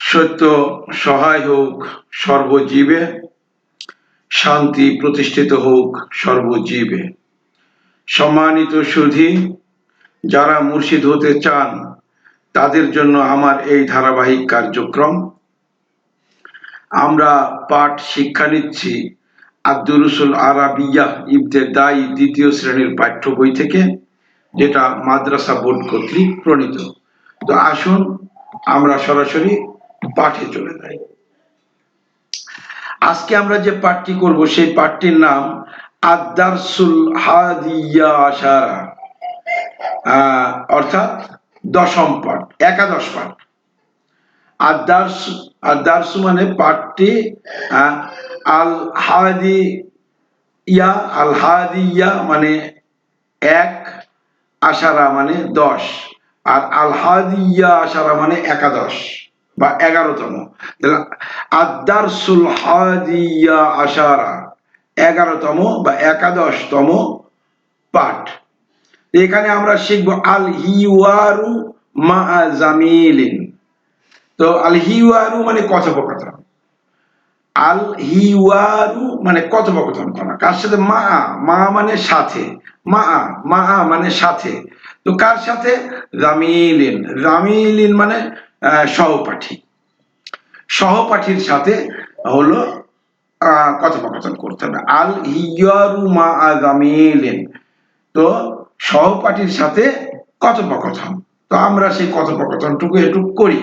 সত্য সহায় হোক সর্বজীবে, শান্তি প্রতিষ্ঠিত হোক সর্বজীবে। সম্মানিত সুধী, যারা মুর্শিদ হতে চান তাদের জন্য আমার এই ধারাবাহিক কার্যক্রম। আমরা পাঠ শিক্ষা নিচ্ছি আদ-দুরুসুল আরাবিয়া ইবতেদায়ী দ্বিতীয় শ্রেণীর পাঠ্য বই থেকে, যেটা মাদ্রাসা বোর্ড কর্তৃক প্রণীত। তো আসুন আমরা সরাসরি পাঠে চলে যাই। আজকে আমরা যে পাঠটি করব সেই পাঠটির নাম আদ-দারসুল হাদিয়া আশারা, অর্থাৎ দশম পাঠ, একাদশ পাঠ। আদ-দারস মানে পাঠটি, আল হাদিয়া মানে এক, আশারা মানে 10, আর আল হাদিয়া আশারা মানে একাদশ বা 11তম। আদ-দারসুল হাদিয়া আশারা 11তম বা একাদশতম পাঠ। এখানে আমরা শিখবো আল হিওয়ারু মা জামিলিন। তো আল হিওয়ারু মানে কথোপকথন, আল হিওয়ারু মানে কথোপকথন করা। কার সাথে? মা মানে সাথে, মা মানে সাথে। তো কার সাথে? জামিলিন মানে সহপাঠী, সহপাঠীর সাথে হলো কথোপকথন করতে হবে। আল হিওয়ারু মা জামিলিন, তো সহপাঠীর সাথে কথোপকথন। তো আমরা সেই কথোপকথনটুকু একটু করি।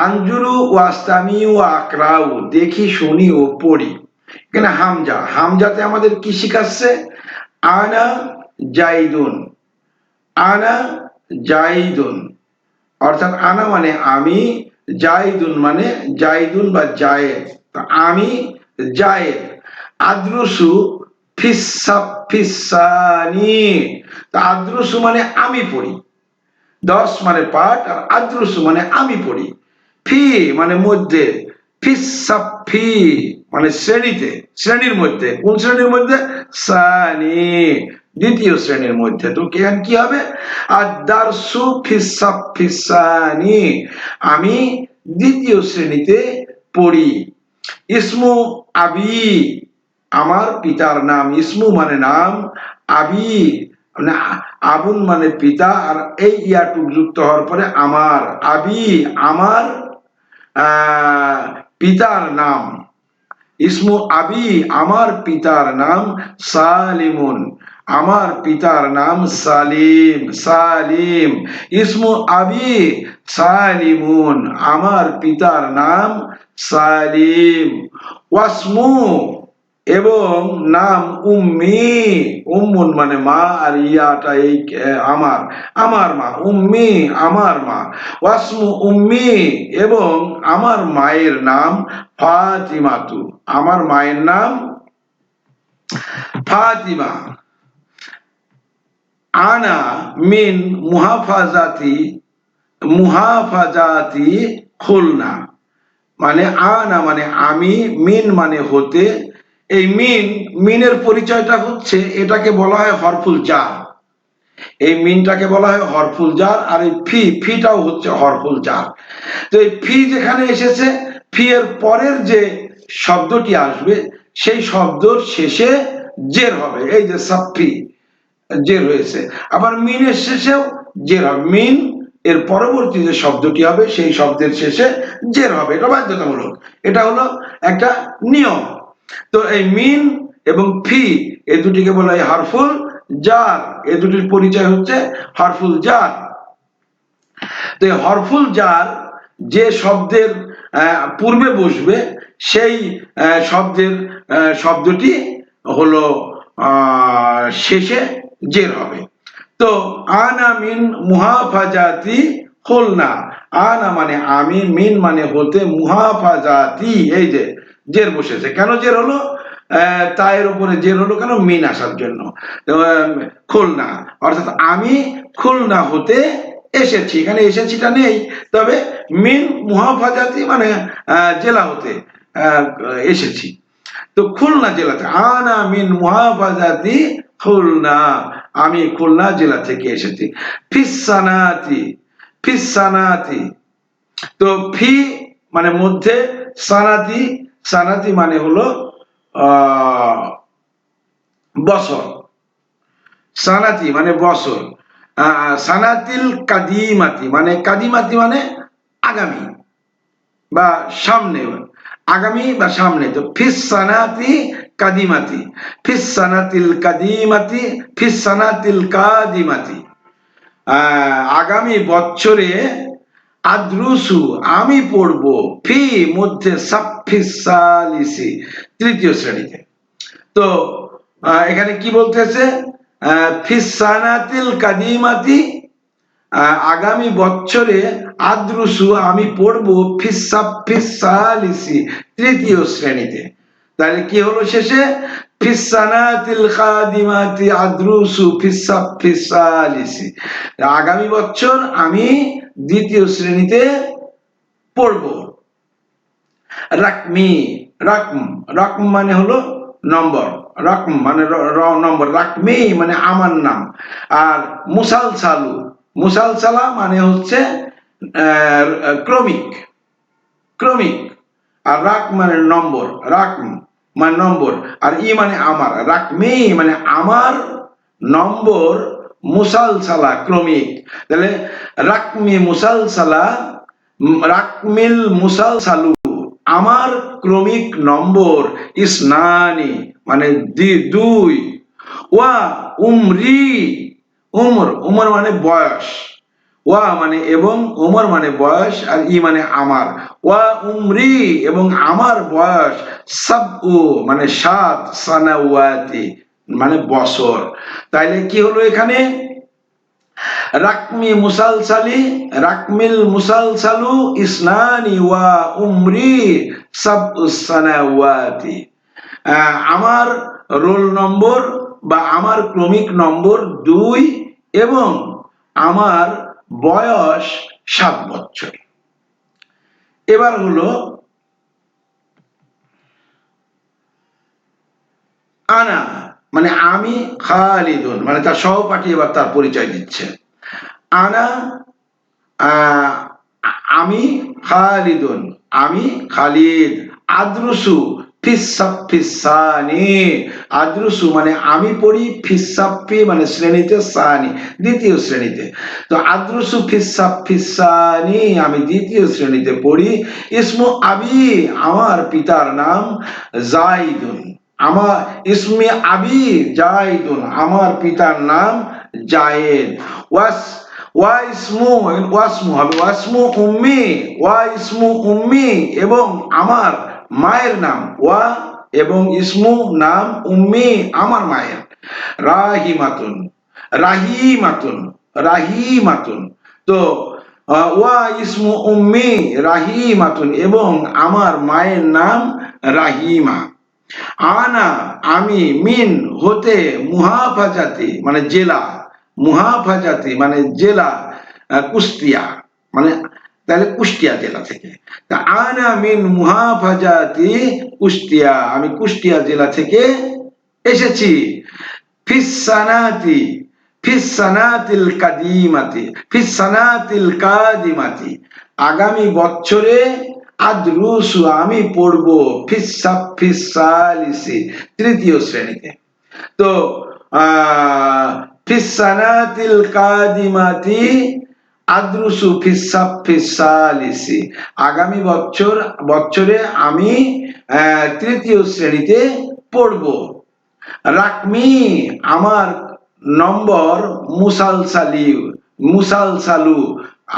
আনজুরু ওয়াস্তামি ও আকরাউ, দেখি শুনি ও পড়ি। এখানে হামজাতে আমাদের কি শিখাচ্ছে? আনা জাইদুন, আনা জাইদুন, অর্থাৎ আনা মানে আমি, জাইদুন মানে জাইদুন বা জায়েদ, আমি জায়েদ। আদ্রুসু ফিসানি, আদ্রুসু মানে আমি পড়ি, 10 মানে পাঠ, আর আদ্রুসু মানে আমি পড়ি। ফি মানে মধ্যে, ফিসাফি মানে শ্রেণীতে, শ্রেণীর মধ্যে। কোন শ্রেণীর মধ্যে? সানি, দ্বিতীয় শ্রেণীর মধ্যে। তো কি হবে? আদ-দারসু ফিসানি, আমি দ্বিতীয় শ্রেণীতে পড়ি। ইসমু আবি, আমার পিতার নাম। ইসমু মানে নাম, আবি মানে আবুন মানে পিতা, আর এই ইয়াটুক যুক্ত হওয়ার পরে আমার, আবি আমার পিতার নাম। ইসমু আবি আমার পিতার নাম সালিমুন, আমার পিতার নাম সালিম, সালিম। ইসমু আবি সালিমুন, আমার পিতার নাম সালিম। ওয়াসমু এবং নাম উম্মি, উম্মুন মানে মা, আর ইয়াটা এই আমার, আমার মা, উম্মি আমার মা। ওয়াসমু উম্মি এবং আমার মায়ের নাম ফাতিমাতু, আমার মায়ের নাম ফাতিমা। আনা মিন মুহাফাজাতি খুলনা, মানে আনা মানে আমি, মিন মানে হতে। এই মিনের পরিচয়টা হচ্ছে, এটাকে বলা হয় হরফুল জার, এই মিনটাকে বলা হয় হরফুল জার, আর এই ফিটাও হচ্ছে হরফুল জার। তো এই ফি যেখানে এসেছে, ফি এর পরের যে শব্দটি আসবে সেই শব্দর শেষে জের হবে। এই যে সাফি, জের হয়েছে। আবার মিনের শেষেও জের হবে, মিন এর পরবর্তী যে শব্দটি হবে সেই শব্দের শেষে জের হবে, এটা বাধ্যতামূলক, এটা হলো একটা নিয়ম। তো এই মিন এবং ফি এই দুটিকে বলা হয় হরফুল জার, এই দুটির পরিচয় হচ্ছে হরফুল জার। তো এই হরফুল জার যে শব্দের পূর্বে বসবে সেই শব্দটি হলো শেষে জের হবে। তো আনা মিন মুহাফাজাতি খুলনা, আনা মানে আমি, মিন মানে হতে, মুহাফাজাতি এই যে জের বসেছে। কেন জের হলো? তায়ের উপরে জের হলো কেন? মিন আসার জন্য। খুলনা অর্থাৎ আমি খুলনা হতে এসেছি, এখানে এসেছিটা নেই, তবে মিন মুহাফাজাতি মানে জেলা হতে এসেছি। তো খুলনা জেলাতে, আনা মিন মুহাফাজাতি খুলনা, আমি খুলনা জেলা থেকে এসেছি। ফিসানাতি, ফিসানাতি তো ফি মানে মধ্যে, সানাতি, সানাতি মানে হলো বছর, সানাতি মানে বছর, সানাতিল কাদিমাতি মানে, কাদিমাতি মানে আগামী বা সামনে, আগামী বা সামনে। তো ফিস সানাতি কাদিমাতি, ফিস সানাতিল কাদিমাতি, ফিস সানাতিল কাদিমাতি, আগামী বছরে, আদ্রুসু আমি পড়ব, ফি মধ্যে, সাফিস সালিসি তৃতীয় শ্রেণীতে। তো এখানে কি বলতেছে, ফিস সানাতিল কাদিমাতি আগামী বছরে, আদ্রুসু আমি পড়বো, ফিস সাফিস সালিসি তৃতীয় শ্রেণীতে। তাহলে কি হলো শেষে, ফিস সানাতিল কাদিমাতি আদ্রুসু ফিস সাফিস সালিসি, আগামী বছর আমি দ্বিতীয় শ্রেণীতে পড়ব। রাকমি, রাকম, রাকম মানে হলো নম্বর, রাকম মানে নম্বর, রাকমি মানে আমার নাম। আর মুসালসালু, মুসালসালা মানে হচ্ছে ক্রমিক, ক্রমিক। আর রাক মানে নম্বর, রাক মানে নম্বর, আর ই মানে আমার, রাকমি মানে আমার নম্বর, মুসালসালা ক্রমিক। তাহলে রাকমি মুসালসালা, রাকমিল মুসালসালু আমার ক্রমিক নম্বর, ইসনানি মানে দুই, ওয়া উমরি, উমর, উমর মানে বয়স, ওয়া মানে এবং, উমর মানে বয়স, আর ই মানে আমার, ওয়া উমরি এবং আমার বয়স, সাবউ মানে সাত, সানাওয়াতি মানে বছর। তাইলে কি হলো এখানে, রাকমি মুসালসালি, রাকমিল মুসালসালু ইসনানি ওয়া উমরি সাবউ সানাওয়াতি, আমার রোল নম্বর বা আমার ক্রমিক নম্বর 2 এবং আমার বয়স 7 বছর। এবার হলো আনা মানে আমি, খালিদুন মানে তার সহপাঠী এবার তার পরিচয় দিচ্ছে। আনা আমি খালিদুন, আমি খালিদ, আদ্রুসু ফিসাফিসানি, আদ্রুসু মানে আমি পড়ি, ফিসাফি মানে শ্রেণীতে, সানি দ্বিতীয় শ্রেণীতে। তো আদ্রুসু ফিসাফিসানি আমি দ্বিতীয় শ্রেণীতে পড়ি। ইসমু আবি আমার পিতার নাম, জাইদুন আমার, ইসমি আবি জাইদুন আমার পিতার নাম জায়েদ। ওয়াস ওয়া ইসমু, ওয়াসমু হবে ওয়াসমু উম্মি, ওয়া ইসমু উম্মি এবং আমার মায়ের নাম, ওয়া এবং ইসমু নাম, উম্মি আমার মায়ের। রাহিমাতুন, রাহিমাতুন, রাহিমাতুন। তো ওয়া ইসমু উম্মি রাহিমাতুন এবং আমার মায়ের নাম রাহিমা। আনা আমি, মিন হতে, মুহাফাজাতি মানে জেলা, মুহাফাজাতি মানে জেলা, কুষ্টিয়া মানে, তাহলে কুষ্টিয়া জেলা থেকে। তা আনা মিন মুহাফাজাতি কুষ্টিয়া, আমি কুষ্টিয়া জেলা থেকে এসেছি। ফিসানাতি, ফিসানাতিল কাদিমাতি, ফিসানাতিল কাদিমাতি আগামী বছরে, আদ্রুসু আমি পড়বো, ফিসালিসি তৃতীয় শ্রেণীতে। তো ফিসানাতিল কাদিমাতি আদ্রুসু ফিসালিসি আগামী বছরে আমি তৃতীয় শ্রেণীতে পড়বো। রাকমি আমার নম্বর, মুসালসালি মুসালসালু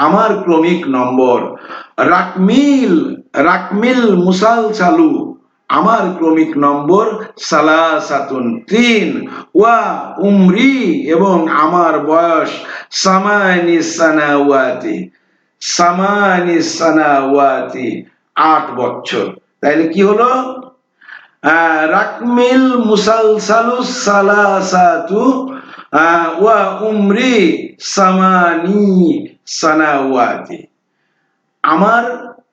আমার ক্রমিক নম্বর। রাকমিল, রাকমিল মুসালসালু আমার ক্রমিক নম্বর, সালাসাতুন 3। ওয়া উমরি এবং আমার বয়স, সামানি সানাওয়াতি, সামানি সানাওয়াতি 8 বছর। তাইলে কি হলো, রাকমিল মুসালসালু সালাসাতু ওয়া উমরি সামানি সানাওয়াতি আমার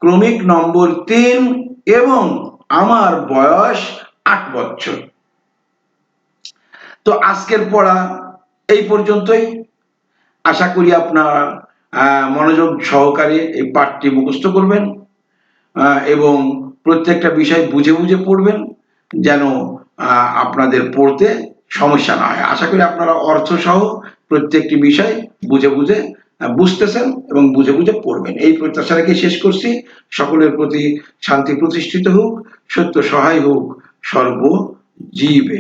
ক্রমিক নম্বর 3 এবং আমার বয়স 8 বছর। তো আজকের পড়া এই পর্যন্তই। আশা করি আপনারা মনোযোগ সহকারে এই পাঠটি মুখস্থ করবেন এবং প্রত্যেকটা বিষয় বুঝে বুঝে পড়বেন, যেন আপনাদের পড়তে সমস্যা না হয়। আশা করি আপনারা অর্থ সহ প্রত্যেকটি বিষয় বুঝে বুঝে বুঝতেছেন এবং বুঝে বুঝে পড়বেন। এই প্রত্যাশা রেখে শেষ করছি। সকলের প্রতি শান্তি প্রতিষ্ঠিত হোক, সত্য সহায় হোক সর্বজীবে।